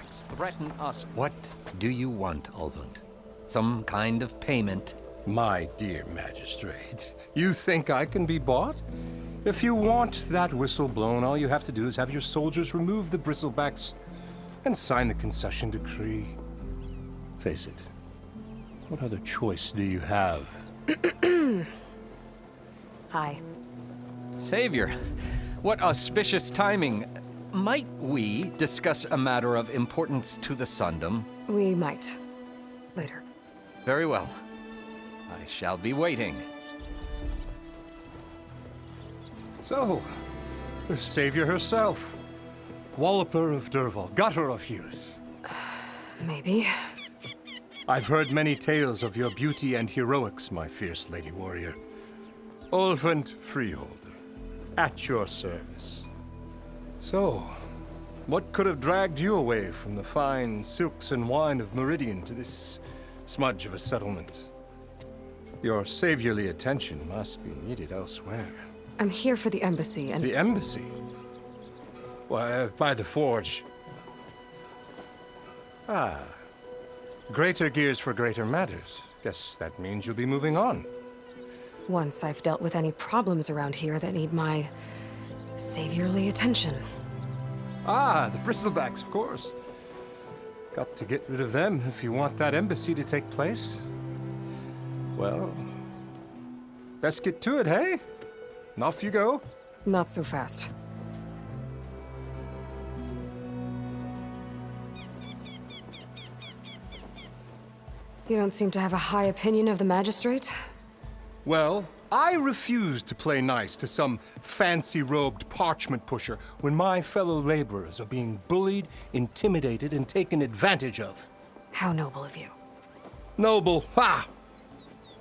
Bristlebacks threaten us. What do you want, Ulvund? Some kind of payment? My dear magistrate, you think I can be bought? If you want that whistle blown, all you have to do is have your soldiers remove the Bristlebacks and sign the concession decree. Face it, what other choice do you have? Hi. Savior, what auspicious timing. Might we discuss a matter of importance to the Sundom? We might. Later. Very well. I shall be waiting. So, the savior herself. Walloper of Derval, gutter of youth. Maybe. I've heard many tales of your beauty and heroics, my fierce lady warrior. Ulvund Freeholder, at your service. So, what could have dragged you away from the fine silks and wine of Meridian to this smudge of a settlement? Your saviorly attention must be needed elsewhere. I'm here for the embassy and... The embassy? Why, by the forge. Ah. Greater gears for greater matters. Guess that means you'll be moving on. Once I've dealt with any problems around here that need my... saviorly attention. Ah, the Bristlebacks, of course. Got to get rid of them if you want that embassy to take place. Well, let's get to it, hey? And off you go. Not so fast. You don't seem to have a high opinion of the magistrate? Well, I refuse to play nice to some fancy-robed parchment pusher when my fellow laborers are being bullied, intimidated, and taken advantage of. How noble of you. Noble, ha!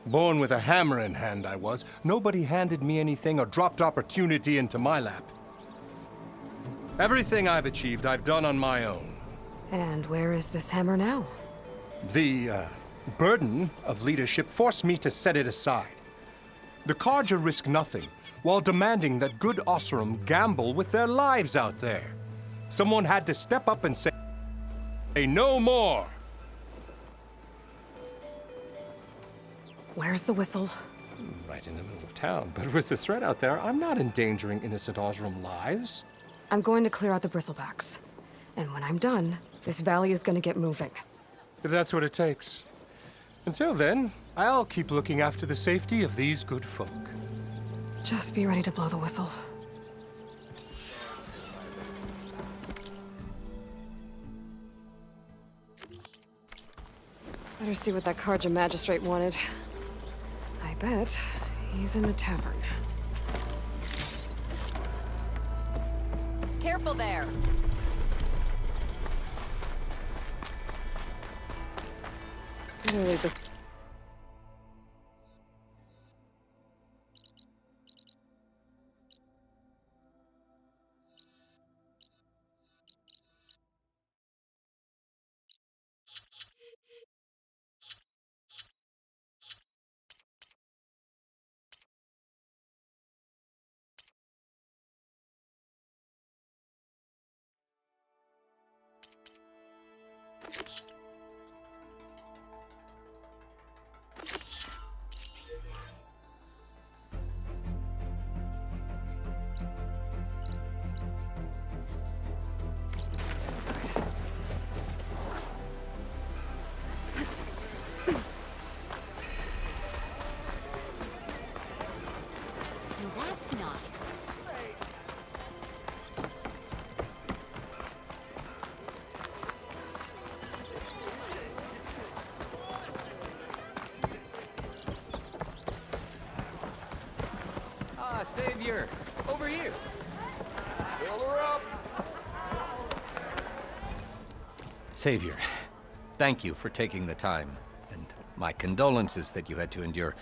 Born with a hammer in hand, I was. Nobody handed me anything or dropped opportunity into my lap. Everything I've achieved, I've done on my own. And where is this hammer now? The, burden of leadership forced me to set it aside. The Carja risk nothing, while demanding that good Oseram gamble with their lives out there. Someone had to step up and say, no more! Where's the whistle? Right in the middle of town, but with the threat out there, I'm not endangering innocent Oseram lives. I'm going to clear out the Bristlebacks. And when I'm done, this valley is gonna get moving. If that's what it takes. Until then, I'll keep looking after the safety of these good folk. Just be ready to blow the whistle. Better see what that Carja magistrate wanted. I bet he's in the tavern. Careful there! Better leave this. That's not. Ah, Savior! Over here! Fill her up! Savior, thank you for taking the time, and my condolences that you had to endure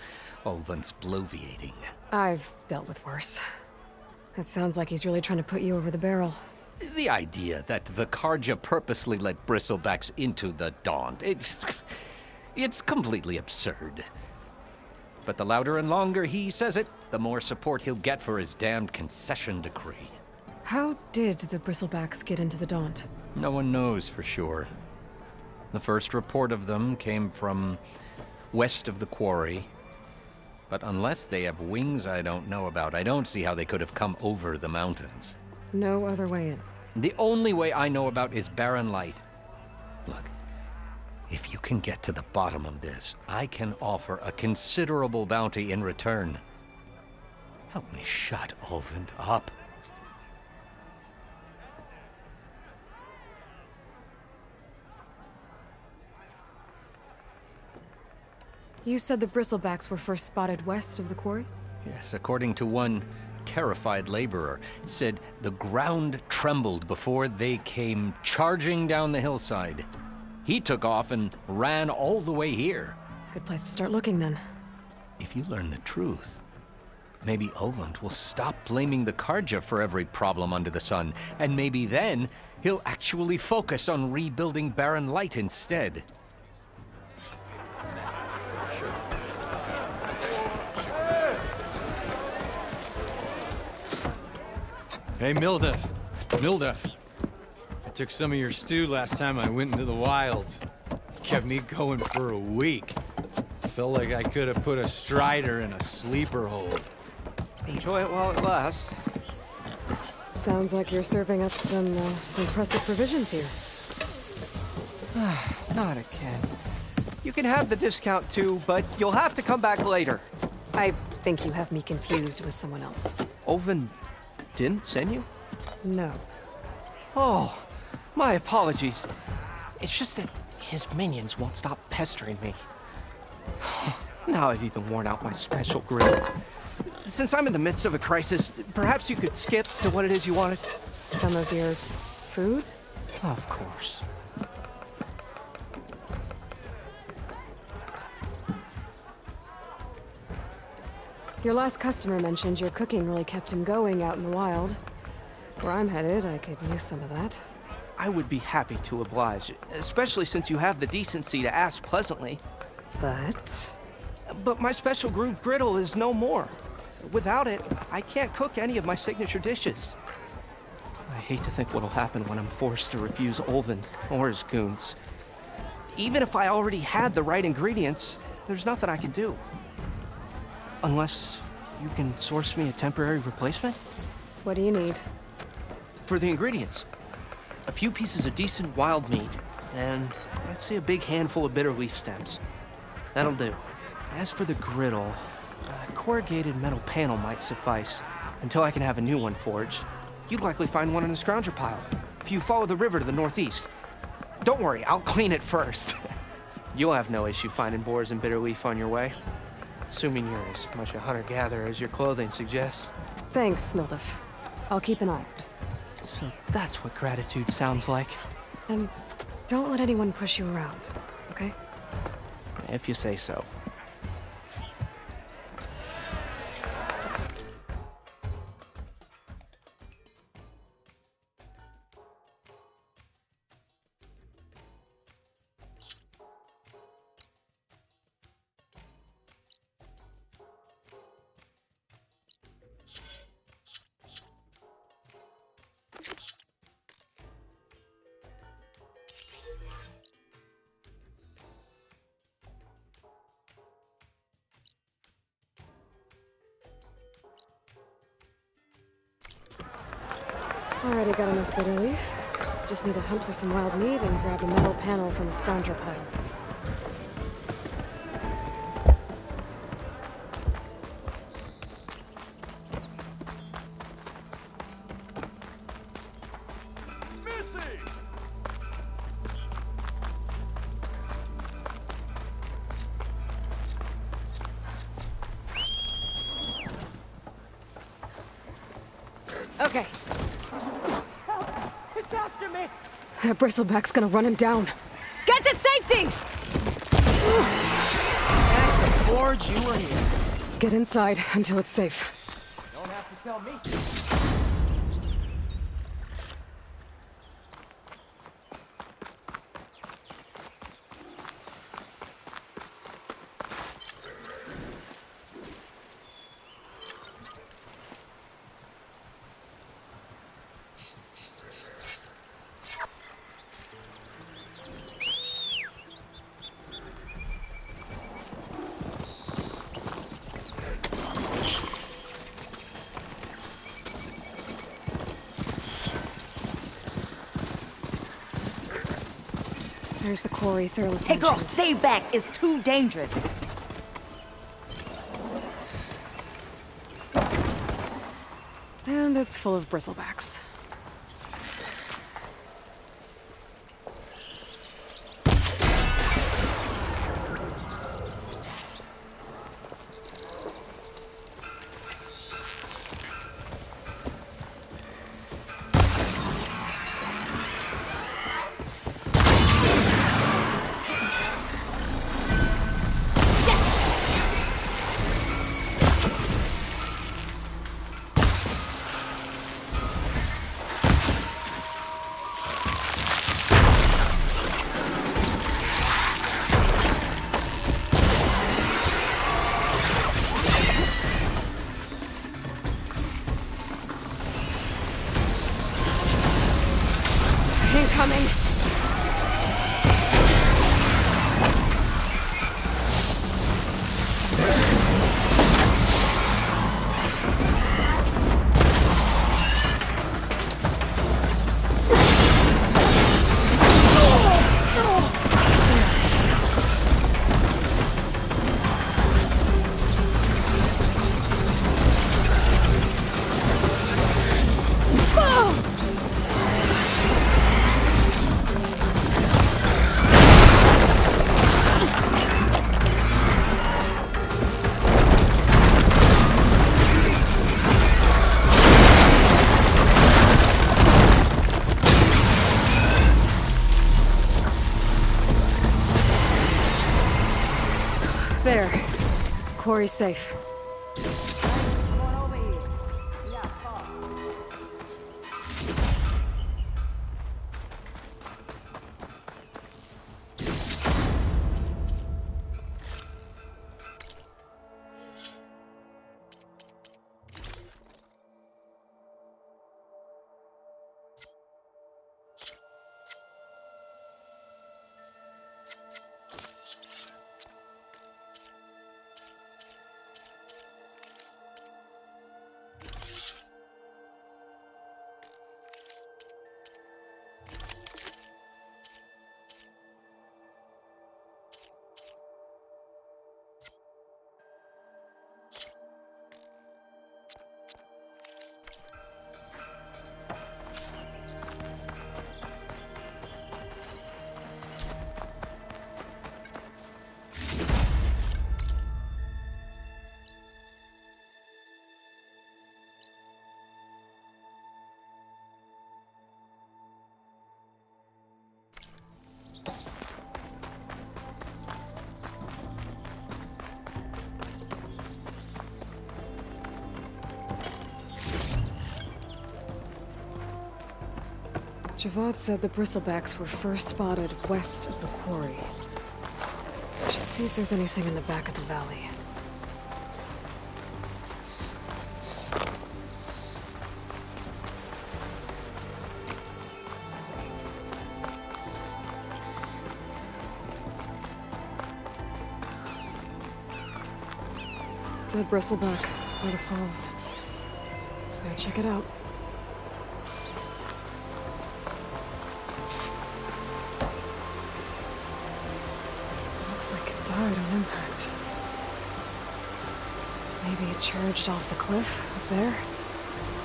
Ulvund's bloviating. I've dealt with worse. It sounds like he's really trying to put you over the barrel. The idea that the Carja purposely let Bristlebacks into the Daunt, it's completely absurd. But the louder and longer he says it, the more support he'll get for his damned concession decree. How did the Bristlebacks get into the Daunt? No one knows for sure. The first report of them came from west of the quarry. But unless they have wings I don't know about, I don't see how they could have come over the mountains. No other way in. The only way I know about is Barren Light. Look, if you can get to the bottom of this, I can offer a considerable bounty in return. Help me shut Ulvund up. You said the bristlebacks were first spotted west of the quarry? Yes, according to one terrified laborer, said the ground trembled before they came charging down the hillside. He took off and ran all the way here. Good place to start looking, then. If you learn the truth, maybe Ulvund will stop blaming the Karja for every problem under the sun, and maybe then he'll actually focus on rebuilding Barren Light instead. Hey, Mildef. Mildef. I took some of your stew last time I went into the wilds. Kept me going for a week. Felt like I could have put a strider in a sleeper hold. Enjoy it while it lasts. Sounds like you're serving up some impressive provisions here. Not again. You can have the discount too, but you'll have to come back later. I think you have me confused with someone else. Ulvund didn't send you? No. Oh, my apologies. It's just that his minions won't stop pestering me. Now I've even worn out my special grill. Since I'm in the midst of a crisis, perhaps you could skip to what it is you wanted? Some of your food? Of course. Your last customer mentioned your cooking really kept him going out in the wild. Where I'm headed, I could use some of that. I would be happy to oblige, especially since you have the decency to ask pleasantly. But my special groove griddle is no more. Without it, I can't cook any of my signature dishes. I hate to think what'll happen when I'm forced to refuse Ulvund or his goons. Even if I already had the right ingredients, there's nothing I can do. Unless you can source me a temporary replacement? What do you need? For the ingredients, a few pieces of decent wild meat, and I'd say a big handful of bitter leaf stems. That'll do. As for the griddle, a corrugated metal panel might suffice until I can have a new one forged. You'd likely find one in the scrounger pile if you follow the river to the northeast. Don't worry, I'll clean it first. You'll have no issue finding boars and bitter leaf on your way. Assuming you're as much a hunter-gatherer as your clothing suggests. Thanks, Mildef. I'll keep an eye out. So that's what gratitude sounds like. And don't let anyone push you around, okay? If you say so. Already got enough bitter leaf. Just need to hunt for some wild meat and grab a metal panel from the scrounger pile. Okay. It's after me! That bristleback's gonna run him down. Get to safety! At the forge, you were here. Get inside until it's safe. Don't have to tell me. There's the quarry Thurles Hey girl, mentioned. stay back. It's too dangerous. And it's full of bristlebacks. Incoming! There. Quarry's safe. Javad said the bristlebacks were first spotted west of the quarry. I should see if there's anything in the back of the valley. Dead bristleback by the falls. Gotta check it out. Looks like it died on impact. Maybe it charged off the cliff up there?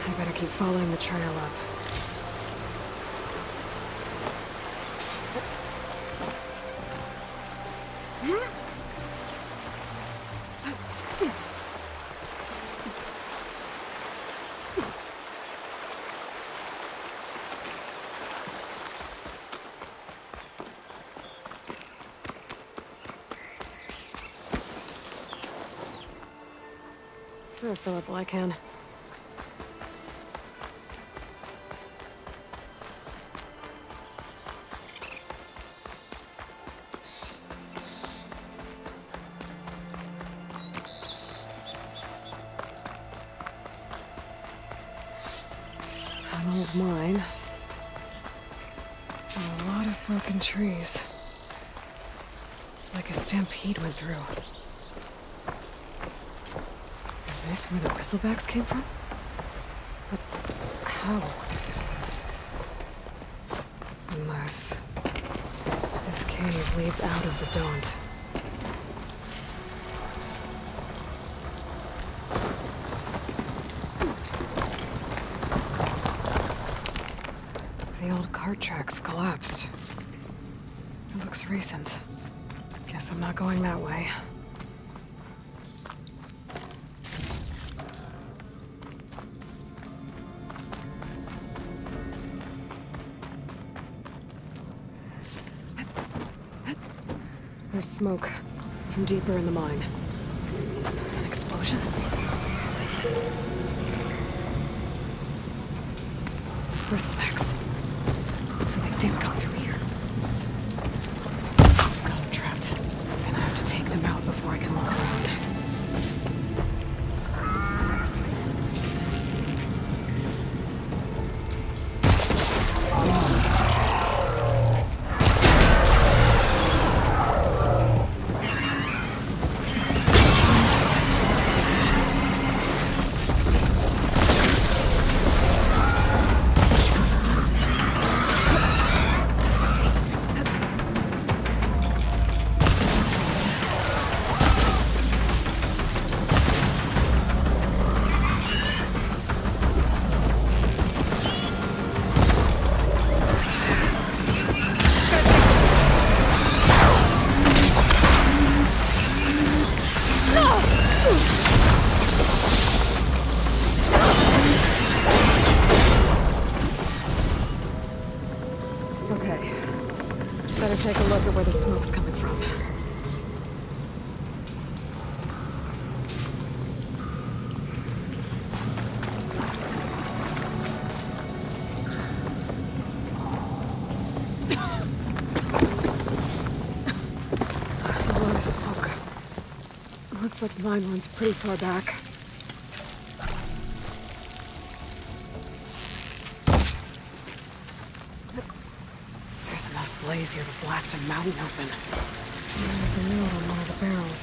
I better keep following the trail up. I'll fill up all I can. An old mine. And a lot of broken trees. It's like a stampede went through. Is this where the bristlebacks came from? But how? Unless This cave leads out of the Daunt. The old cart tracks collapsed. It looks recent. Guess I'm not going that way. There's smoke from deeper in the mine. An explosion? Bristlebacks. So they did come through here. Still got them trapped. And I have to take them out before I can walk around. Okay. Better take a look at where the smoke's coming from. There's a lot of smoke. Looks like the mine runs pretty far back. There's enough blaze here to blast a mountain open. And there's a note on one of the barrels.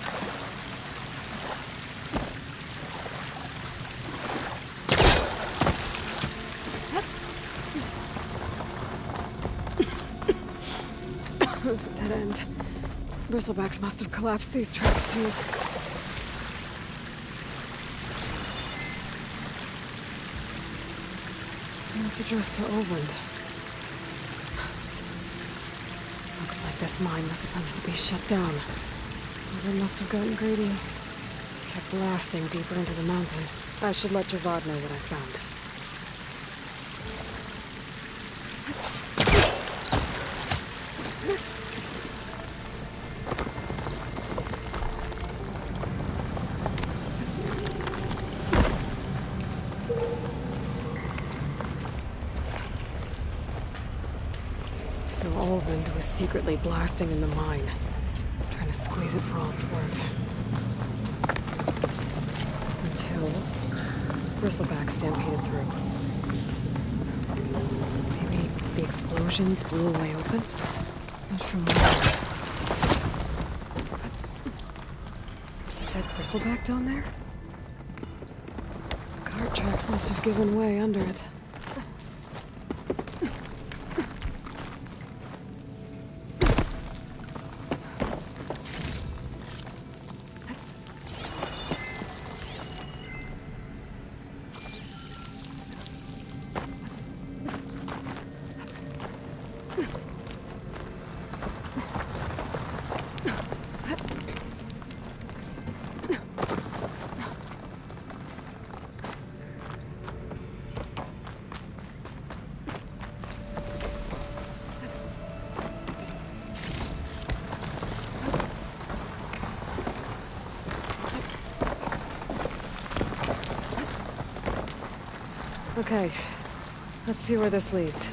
There's a dead end. Bristlebacks must have collapsed these tracks too. So it's addressed to Olvend. Looks like this mine was supposed to be shut down. They must have gotten greedy. Kept blasting deeper into the mountain. I should let Javad know what I found. So Olvend was secretly blasting in the mine, trying to squeeze it for all it's worth. Until Bristleback stampeded through. Maybe the explosions blew a way open? But from where? Dead Bristleback down there? The cart tracks must have given way under it. Okay, let's see where this leads.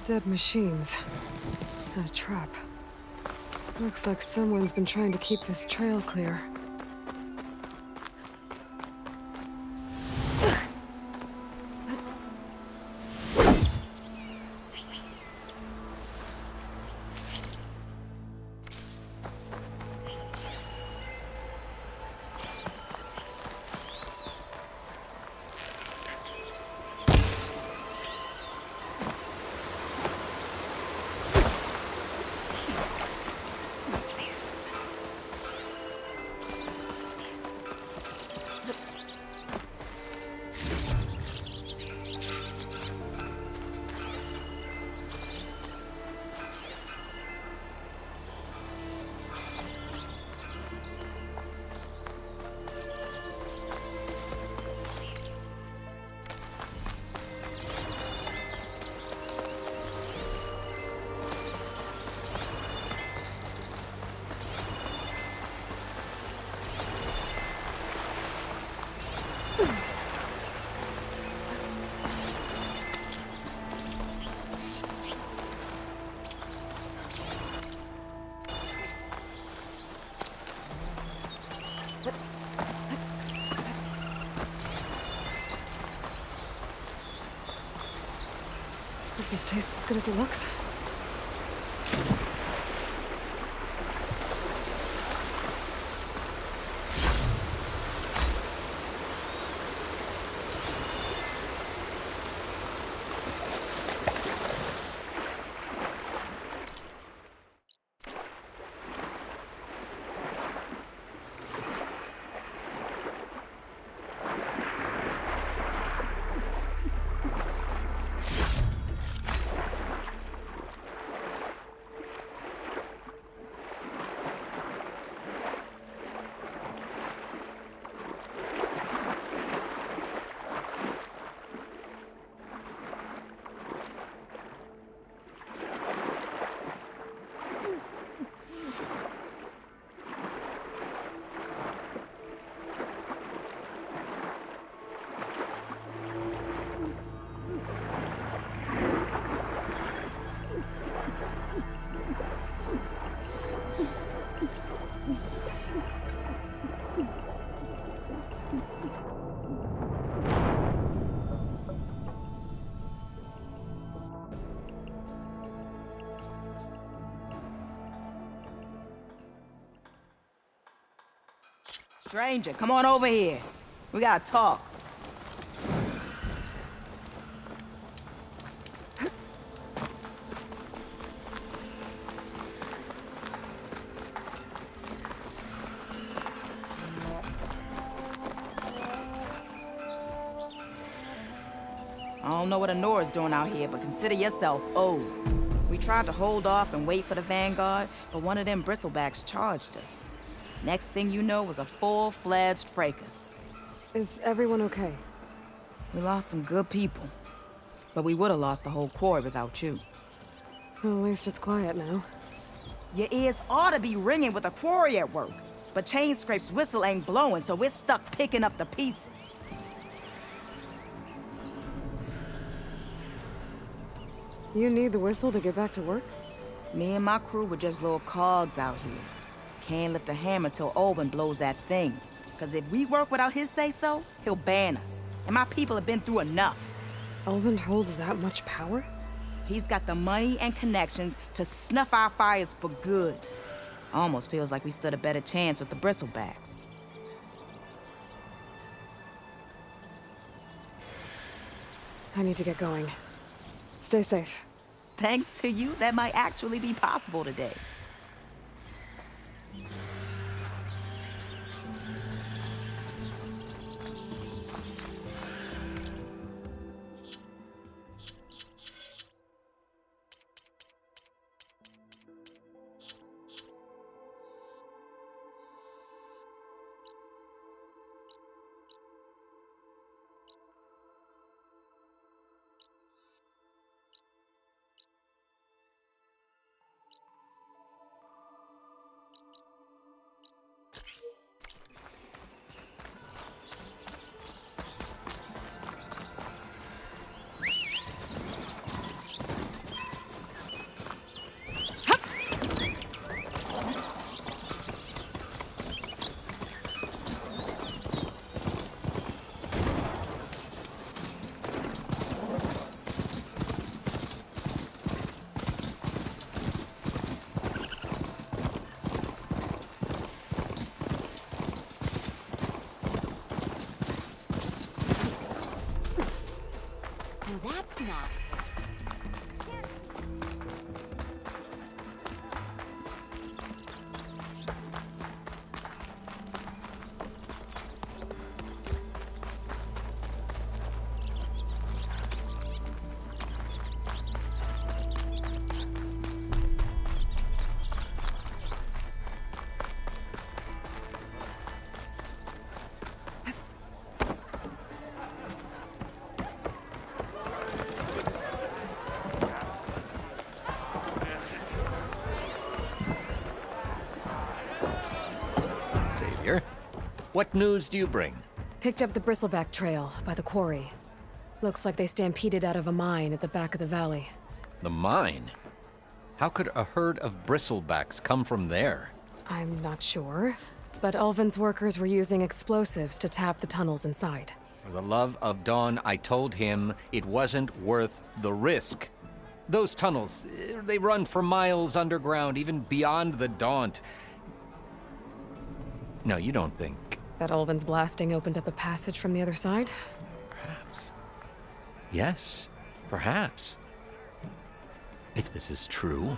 Dead machines. And a trap. Looks like someone's been trying to keep this trail clear. Hope this tastes as good as it looks. Stranger, come on over here. We gotta talk. I don't know what Honora's doing out here, but consider yourself owed. We tried to hold off and wait for the Vanguard, but one of them bristlebacks charged us. Next thing you know was a full-fledged fracas. Is everyone okay? We lost some good people, but we would have lost the whole quarry without you. Well, at least it's quiet now. Your ears ought to be ringing with a quarry at work, but Chainscrape's whistle ain't blowing, so we're stuck picking up the pieces. You need the whistle to get back to work? Me and my crew were just little cogs out here. Can't lift a hammer till Olvin blows that thing. Cause if we work without his say-so, he'll ban us. And my people have been through enough. Olvin holds that much power? He's got the money and connections to snuff our fires for good. Almost feels like we stood a better chance with the bristlebacks. I need to get going. Stay safe. Thanks to you, that might actually be possible today. Now that's not. Savior, what news do you bring? Picked up the Bristleback Trail by the quarry. Looks like they stampeded out of a mine at the back of the valley. The mine? How could a herd of bristlebacks come from there? I'm not sure, but Ulvin's workers were using explosives to tap the tunnels inside. For the love of Dawn, I told him it wasn't worth the risk. Those tunnels, they run for miles underground, even beyond the Daunt. No, you don't think. That Ulvin's blasting opened up a passage from the other side? Perhaps. Yes, perhaps. If this is true,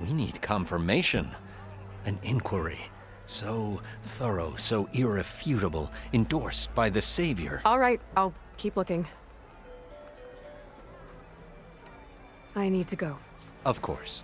we need confirmation. An inquiry. So thorough, so irrefutable, endorsed by the Savior. All right, I'll keep looking. I need to go. Of course.